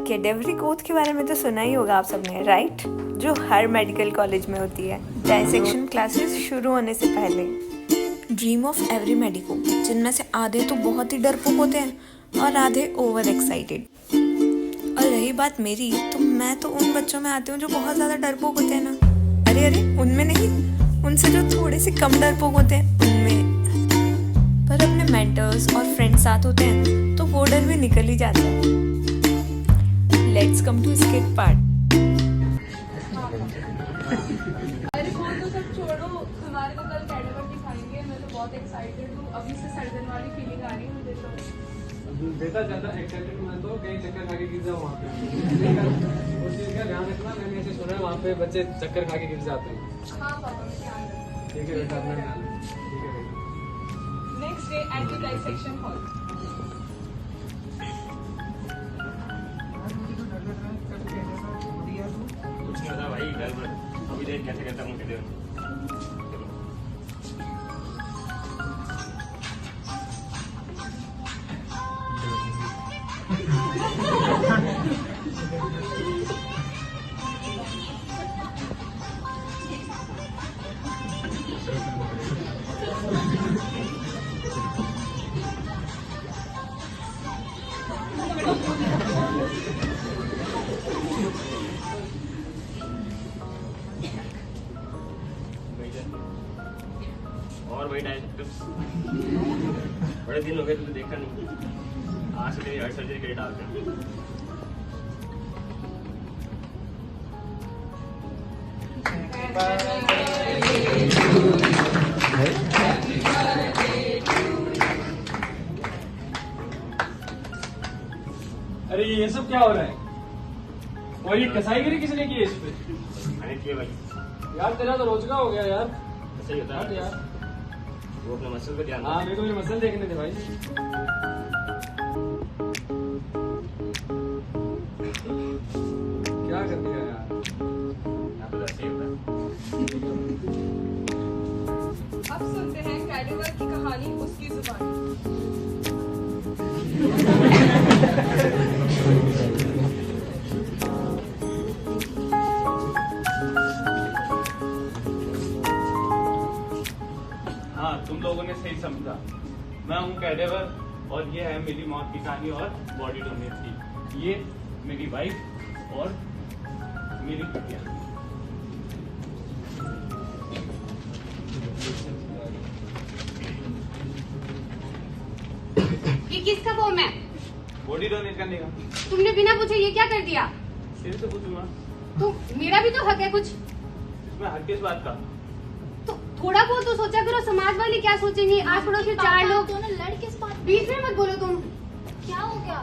Cadaveric oath के बारे में तो सुना ही होगा आप सबने, राइट? जो हर मेडिकल कॉलेज में होती है डाइसेक्शन क्लासेस शुरू होने से पहले। ड्रीम ऑफ एवरी मेडिको, जिनमें से आधे तो बहुत ही डरपोक होते हैं और आधे ओवर एक्साइटेड। और रही बात मेरी, तो मैं तो उन बच्चों में आती हूँ जो बहुत ज़्यादा डरपोक होते हैं ना। अरे उनमें नहीं, उनसे जो थोड़े से कम डरपोक होते हैं उनमें। पर अपने मेंटर्स और फ्रेंड्स साथ होते हैं तो वो डर भी निकल ही जाता है। Let's come to skit part. अरे वो तो सब छोड़ो, हमारे को कल कैडेवर दिखाएंगे। मैं तो बहुत एक्साइटेड हूँ, अभी से सर्जन वाली फीलिंग आ रही है मुझे तो। बेटा ज्यादा एक्साइटेड मैं तो कहीं चक्कर खा के गिर जाऊँ वहाँ पे। उस चीज का ध्यान रखना, मैंने ऐसे सुना है वहाँ पे बच्चे चक्कर खा के गिर जाते हैं। हाँ पापा, मैं ध्यान रखूंगी। ठीक है बेटा, अपना ध्यान रखना। ठीक है बेटा। Next day at the dissection hall. कुछ नहीं होता भाई, डर मत। अभी देख कैसे करता हूँ कैडेवर। और वही डायरेक्टर बड़े दिन हो गए तुझे देखा नहीं। आज से तेरी हर सर्जरी के लिए डालते हैं। अरे ये सब क्या हो रहा है? और ये कसाईगिरी किसने की है इस पे? मैंने किए भाई। यार तेरा तो रोज का हो गया यार। ऐसा ही होता हट है यार। वो अपने मसल पे ध्यान हाँ, मेरे को मेरे मसल देखने थे भाई। क्या कर दिया यार? यहाँ पे ऐसे ही होता है। अब सुनते हैं कैडेवर की कहानी उसकी जुबानी। हाँ, तुम लोगों ने सही समझा। मैं हूँ कैडेवर और ये है मेरी मौत की कहानी और बॉडी डोनेट की। ये मेरी वाइफ और मेरी बिटिया। ये किसका फॉर्म है? बॉडी डोनेट करने का। तुमने बिना पूछे ये क्या कर दिया? तेरे से पूछूंगा। तो मेरा भी तो हक है कुछ। इसमें हर किस बात का? तो थोड़ा बहुत तो सोचा करो, समाज वाले क्या सोचेंगे। आस पड़ोस में 4 लोग। दोनों लड़ किस बात? बीच में मत बोलो तुम। क्या हो गया?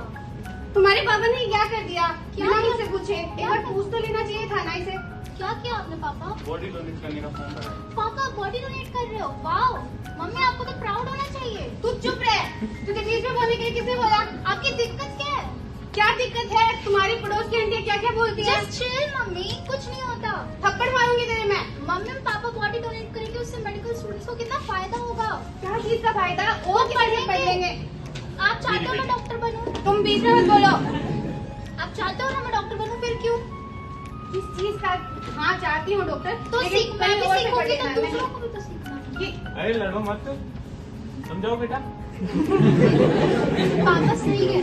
तुम्हारे पापा ने क्या कर दिया? क्या बिना किया? मुझसे पूछे। एक बार पूछ तो लेना चाहिए था ना इसे। क्या किया आपने पापा? बॉडी डोनेट करने का फॉर्म भरा है। पापा बॉडी डोनेट कर रहे हो? वाओ, मम्मी आपको तो प्राउड होना चाहिए। तू चुप रह। तुझे बीच में बोलने के लिए किसने बोला? आपकी दिक्कत क्या है? क्या दिक्कत है? तुम्हारी पड़ोस की आंटियां क्या क्या बोलती है? जस्ट चिल मम्मी, कुछ नहीं होता। थप्पड़ मारूंगी तेरे मैं। मम्मी पापा बॉडी डोनेट करेंगे, उससे मेडिकल स्टूडेंट्स को कितना फायदा होगा। क्या चीज का फायदा? वो पढ़ लेंगे। आप चाहते हो मैं डॉक्टर बनूं? तुम बीच में मत बोलो। आप चाहते हो ना मैं डॉक्टर बनूं, फिर क्यों? किस चीज का? हाँ, चाहती हूँ डॉक्टर। तो लेकिन सीख, मैं पहले भी और से सीखूंगी पढ़ तो लेना। दूसरों को भी तो सीखना। ये- अरे लड़ो मत, समझाओ बेटा। पापा सही है,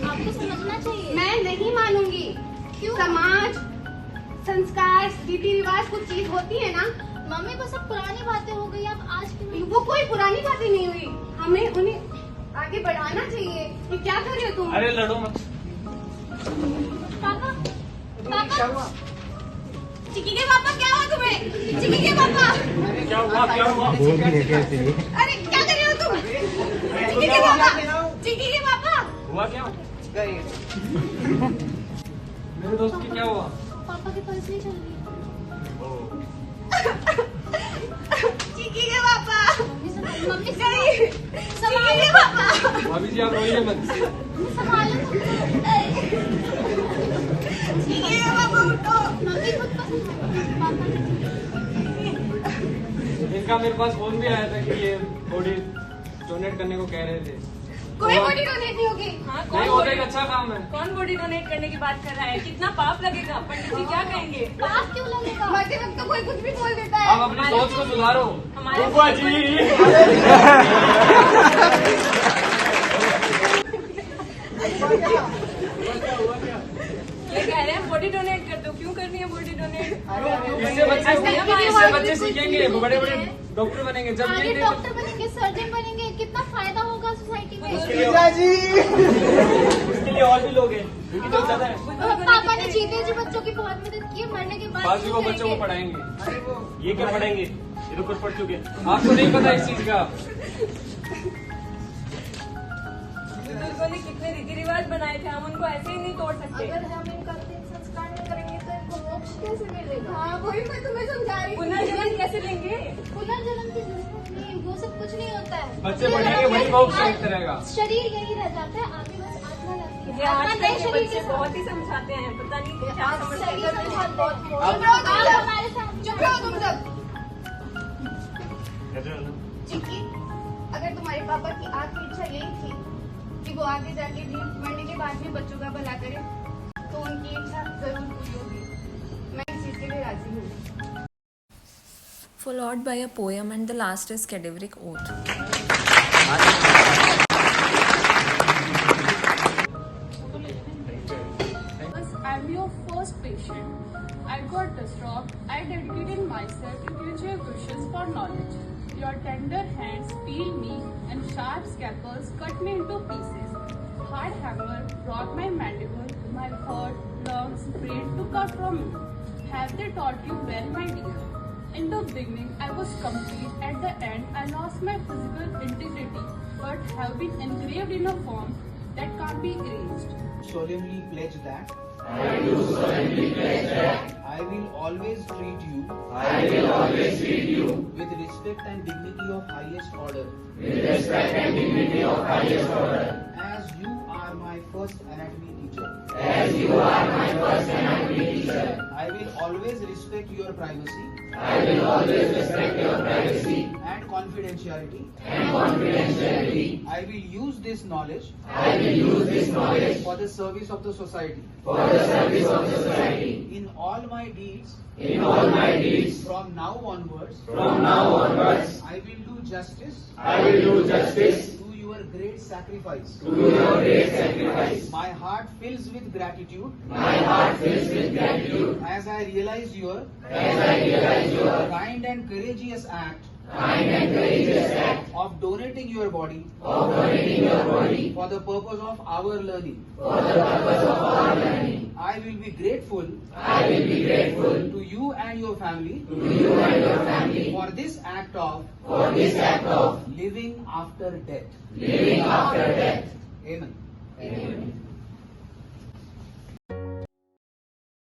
आपको समझना चाहिए। मैं नहीं मानूंगी। क्यों? समाज, संस्कार, रीति रिवाज कुछ चीज होती है ना। मम्मी वो सब पुरानी बातें हो गई, आप आज की नहीं। वो कोई पुरानी बातें नहीं हुई। हमें उन्हें आगे बढ़ाना चाहिए। ये क्या कर रहे हो तुम? अरे लड़ो मत। पापा क्या हुआ? चिक्की के पापा, क्या हुआ तुम्हें? चिक्की के पापा, क्या हुआ? क्या हुआ? अरे क्या कर रहे हो तुम? चिक्की के पापा, चिक्की के पापा। हुआ क्या? मेरे दोस्त की क्या हुआ? पापा की पल्स नहीं चल रही है। ओ, चिक्की के पापा, मम्मी चिक्की के पापा। भाभी जी आप रोइए मत। संभालो। चिक्की के पापा उठो। मम्मी खुद को पापा इनका मेरे पास फोन भी आया था कि ये बॉडी डोनेट करने को कह रहे थे। कोई बॉडी डोनेट नहीं होगी। हाँ, नहीं वो तो एक अच्छा काम है। कौन बॉडी डोनेट करने की बात कर रहा है? कितना पाप लगेगा? पंडित जी क्या कहेंगे? पाप क्यों लगेगा? मरते वक्त तो कोई कुछ भी बोल देता है। अब अपनी सोच को सुधारो। हमारे बुआ जी ये कह रहे हैं बॉडी डोनेट कर दो। क्यों करनी है बॉडी डोनेट? इससे बच्चे सीखेंगे, वो बड़े बड़े डॉक्टर बनेंगे। जब आगे ये डॉक्टर बनेंगे, सर्जन बनेंगे, कितना फायदा होगा सोसाइटी में। उसके लिए और भी लोग हैं उनकी तो ज्यादा है। पापा ने जीते जी बच्चों की बहुत मदद की, मरने के बाद बाद भी वो क्यों बच्चों को करेंगे? पढ़ाएंगे। ये क्या पढ़ेंगे? ये तो खुद पढ़ चुके हैं। आपको नहीं पता इस चीज का। बुजुर्गों ने कितने रीति रिवाज बनाए थे, हम उनको ऐसे ही नहीं तोड़ सकते। अगर हम इनका अंतिम संस्कार नहीं करेंगे तो इनको मोक्ष कैसे मिलेगा? हाँ वही मैं तुम्हें समझा रही हूँ। पुनर्जन्म कैसे लेंगे? पुनर्जन्म की जरूरत नहीं, वो सब कुछ नहीं होता है। बच्चे पढ़ेंगे वही मोक्ष एक रहेगा। शरीर यही रह जाता है, आगे बस आत्मा जाती है। ये आत्मा आजकल नए के शरीर बच्चे के बहुत ही समझाते हैं, पता नहीं क्या समझते सही हैं। समझाते हैं। चुप रहो तुम आप सब। हमारे साथ चुप रहो तुम सब। कैसे होना? चिक्की, अगर तुम्हारे पापा की आखिरी इच्छा यही थी कि वो आगे जाके भी मरने के बाद भी बच्चों का भला करे, तो उनकी इच्छा जरूर पूरी होगी। मैं इस चीज के लिए राजी हूँ। Followed by a poem, and the last is cadaveric oath. I'm your first patient. I got disturbed. I dedicated myself to teach your wishes for knowledge. Your tender hands peel me, and sharp scalpels cut me into pieces. Hard hammer brought my mandible, my heart, lungs, brain to cut from me. Have they taught you well, my dear? In the beginning, I was complete. At the end, I lost my physical integrity, but have been engraved in a form that can't be erased. Solemnly pledge that I will always treat you with respect and dignity of highest order. As you are my first anatomy teacher. I will always respect your privacy. And confidentiality. I will use this knowledge. For the service of the society. In all my deeds. From now onwards. I will do justice. To your great sacrifice. My heart fills with gratitude. As I realize your kind and courageous act of donating your body for the purpose of our learning. I will be grateful to you and your family for this act of living after death. Amen.